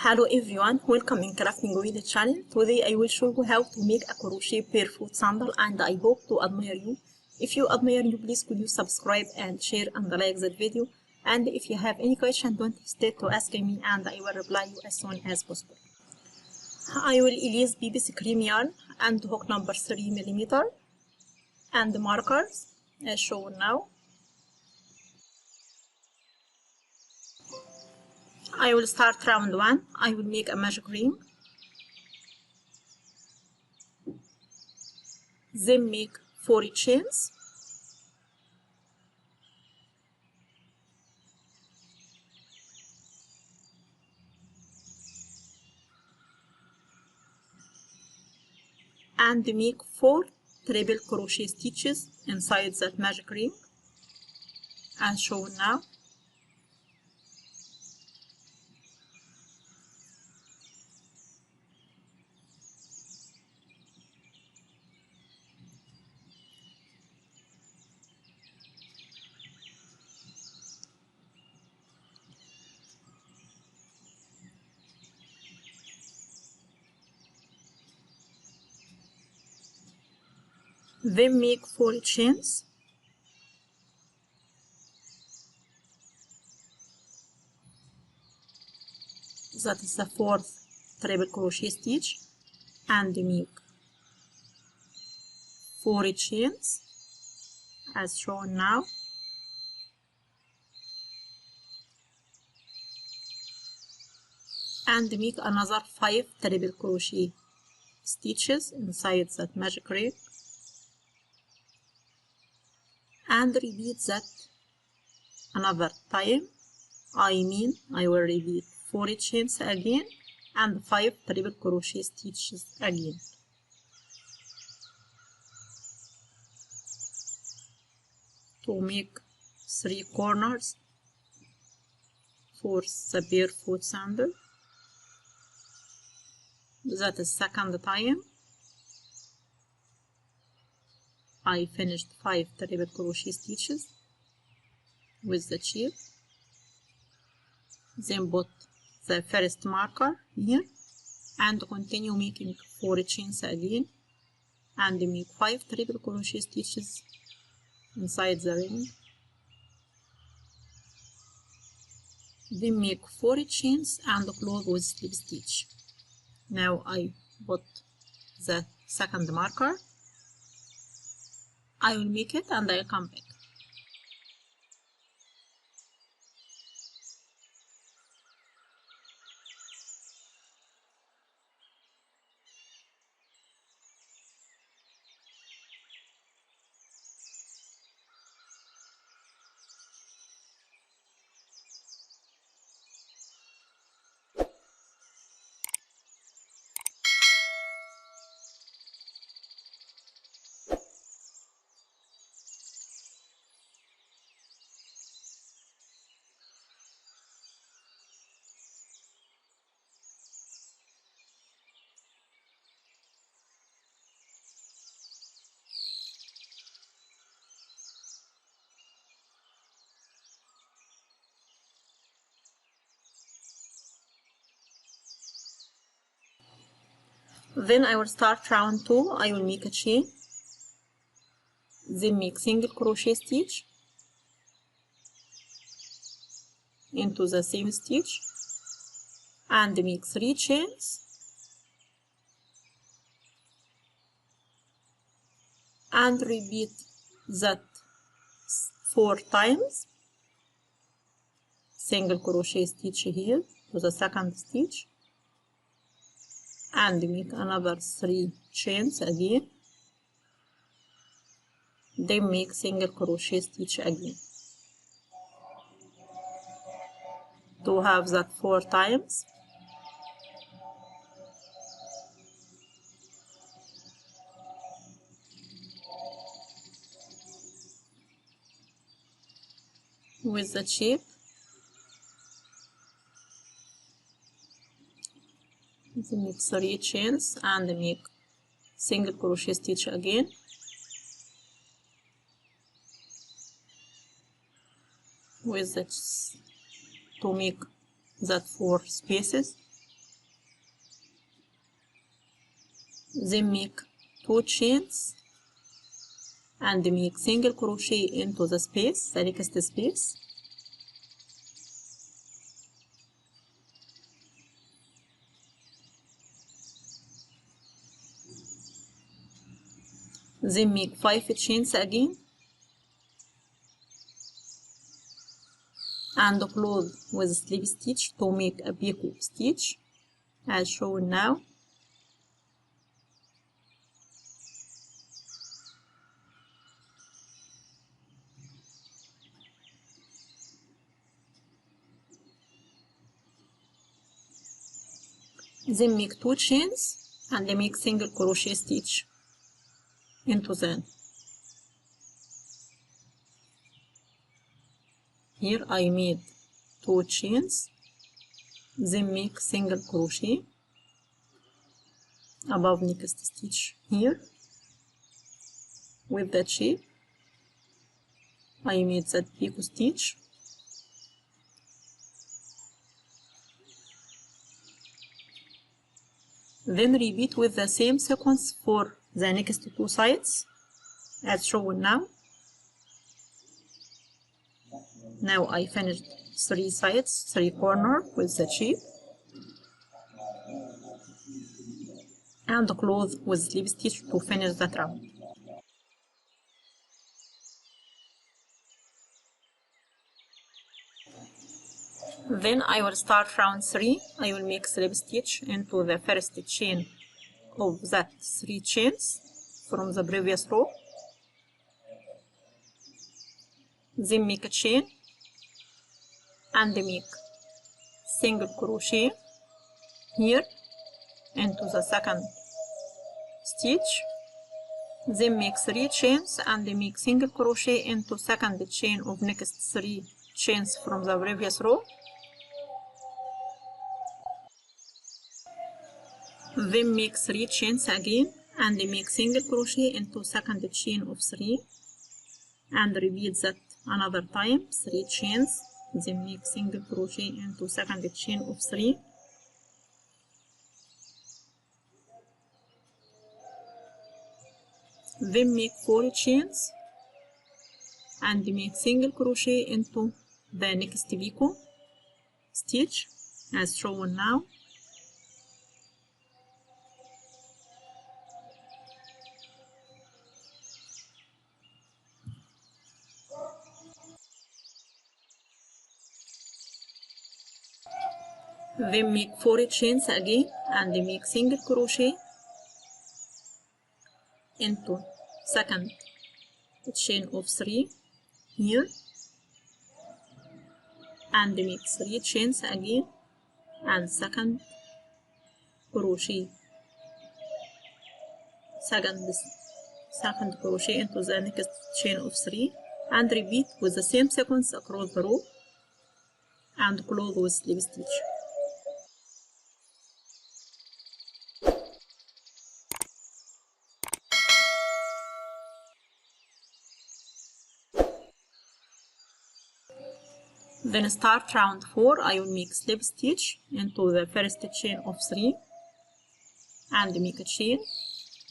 Hello everyone, welcome in Crafting with the channel. Today I will show you how to make a crochet barefoot sandal, and I hope to admire you. If you admire me, please could you subscribe and share and like that video. And if you have any question, don't hesitate to ask me and I will reply you as soon as possible. I will use BBC cream yarn and hook number 3mm and markers as shown now. I will start round 1. I will make a magic ring, then make 4 chains, and make 4 triple crochet stitches inside that magic ring as shown now. Then make 4 chains, that is the 4th triple crochet stitch, and make 4 chains as shown now, and make another 5 triple crochet stitches inside that magic ring, and repeat that another time. I will repeat 4 chains again and 5 triple crochet stitches again. To make 3 corners for the barefoot sandal. That is second time. I finished 5 triple crochet stitches with the chain. Then put the first marker here and continue making 4 chains again and make 5 triple crochet stitches inside the ring. Then make 4 chains and close with slip stitch. Now I put the second marker. I will make it and I'll come back. Then I will start round 2. I will make a chain, then make single crochet stitch into the same stitch and make 3 chains and repeat that 4 times. Single crochet stitch here to the second stitch and make another 3 chains again, then make single crochet stitch again to have that 4 times. With the shape, then make 3 chains and make single crochet stitch again, with that to make that 4 spaces then make 2 chains and make single crochet into the space, the next space. Then make 5 chains again and close with slip stitch to make a picot stitch as shown now. Then make 2 chains and make single crochet stitch into them. Here I made 2 chains, then make single crochet above next stitch here. With that shape I made that picot stitch. Then repeat with the same sequence for the next 2 sides as shown now. Now I finished 3 sides, 3 corners with the shape, and close with slip stitch to finish that round. Then I will start round 3. I will make slip stitch into the first chain of that 3 chains from the previous row. Then make a chain and make single crochet here into the second stitch. Then make 3 chains and make single crochet into second chain of next 3 chains from the previous row. Then make 3 chains again and make single crochet into second chain of 3 and repeat that another time. 3 chains, then make single crochet into second chain of 3. Then make 4 chains and make single crochet into the next picot stitch as shown now. Then make 4 chains again and make single crochet into second chain of 3 here and make 3 chains again and second crochet, second crochet into the next chain of 3 and repeat with the same sequence across the row and close with slip stitch. Then start round 4. I will make slip stitch into the first chain of 3 and make a chain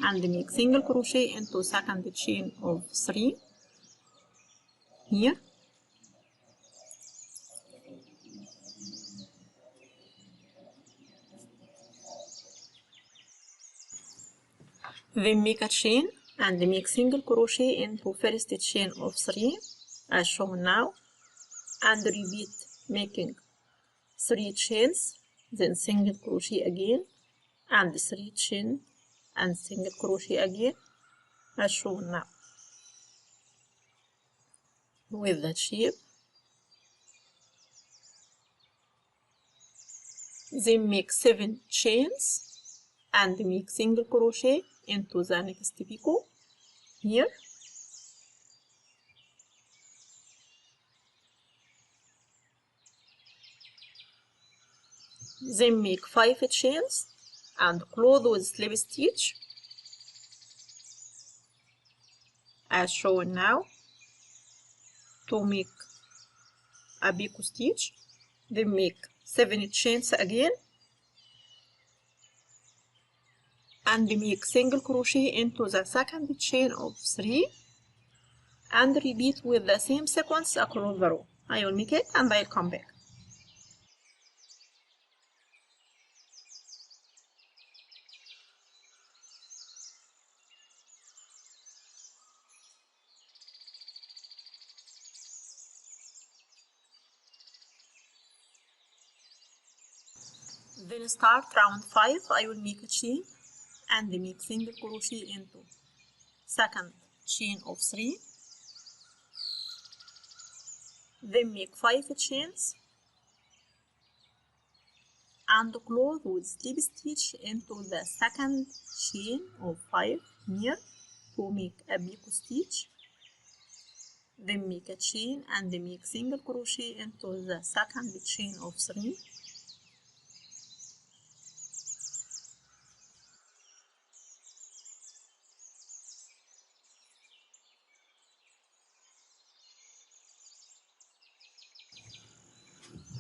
and make single crochet into second chain of 3 here. Then make a chain and make single crochet into first chain of 3 as shown now and repeat making 3 chains, then single crochet again and 3 chains and single crochet again as shown now with that shape. Then make 7 chains and make single crochet into the next picot here. Then make 5 chains and close with slip stitch as shown now to make a picot stitch. Then make 7 chains again and make single crochet into the second chain of 3 and repeat with the same sequence across the row. I will make it and I'll come back. Then start round 5. I will make a chain and make single crochet into second chain of 3, then make 5 chains and close with slip stitch into the second chain of 5 here to make a picot stitch, then make a chain and make single crochet into the second chain of 3,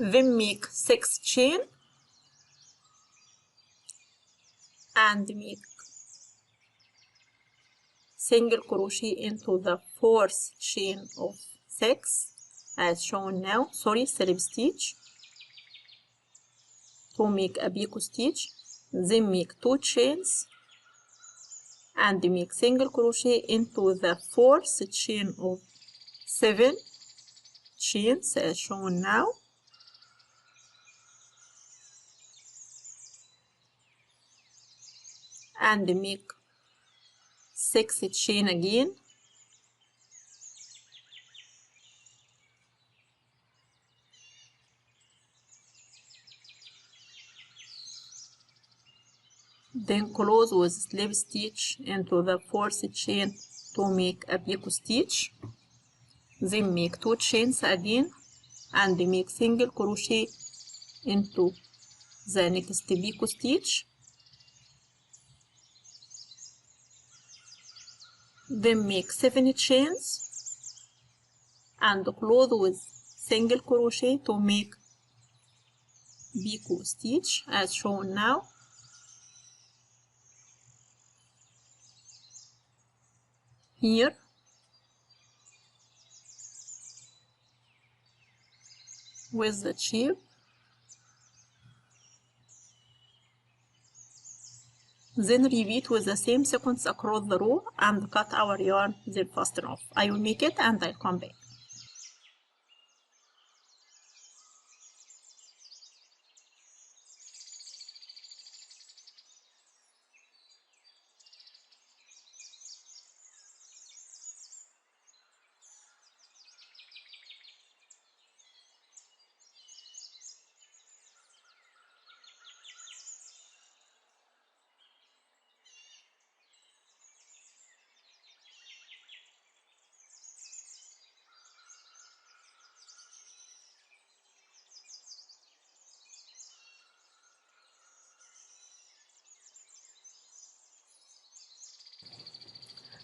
then make 6 chain and make single crochet into the fourth chain of 6 as shown now, slip stitch to make a picot stitch, then make 2 chains and make single crochet into the fourth chain of 7 chains as shown now, and make 6 chain again, then close with slip stitch into the fourth chain to make a picot stitch, then make 2 chains again and make single crochet into the next picot stitch, then make 7 chains and close with single crochet to make picot stitch as shown now, here, with the chip, then repeat with the same sequence across the row and cut our yarn then fasten off. I will make it and I'll come back.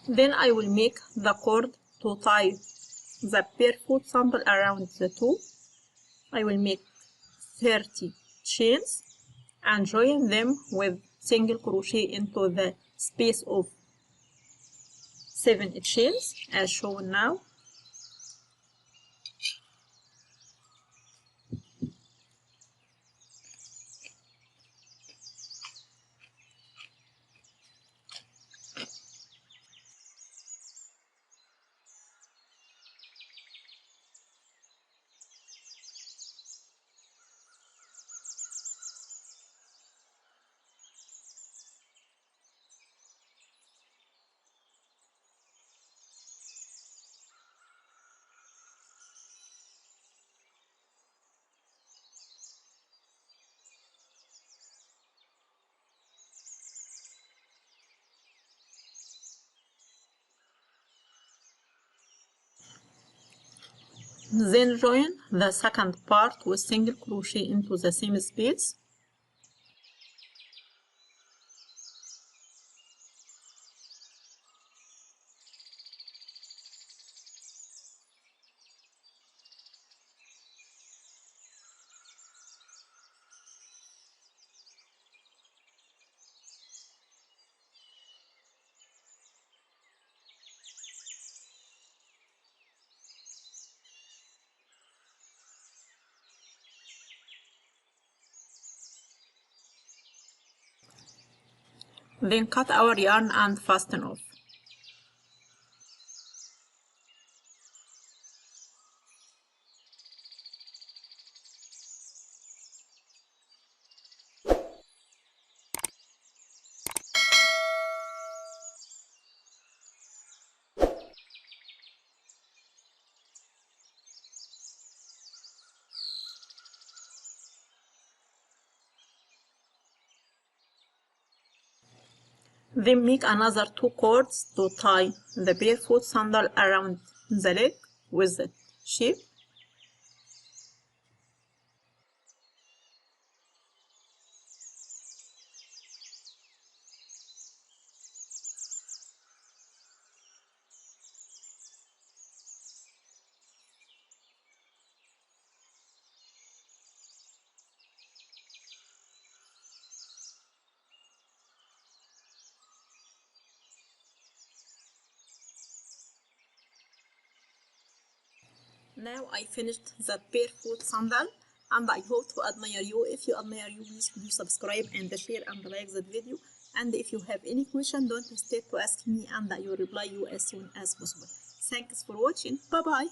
Then I will make the cord to tie the barefoot sample around the toe. I will make 30 chains and join them with single crochet into the space of 7 chains as shown now. Then join the second part with single crochet into the same space. Then cut our yarn and fasten off. Then make another 2 cords to tie the barefoot sandal around the leg with the shape. Now I finished the barefoot sandal and I hope to admire you. If you admire you, please could you subscribe and share and like that video. And if you have any question, don't hesitate to ask me and I will reply you as soon as possible. Thanks for watching. Bye bye.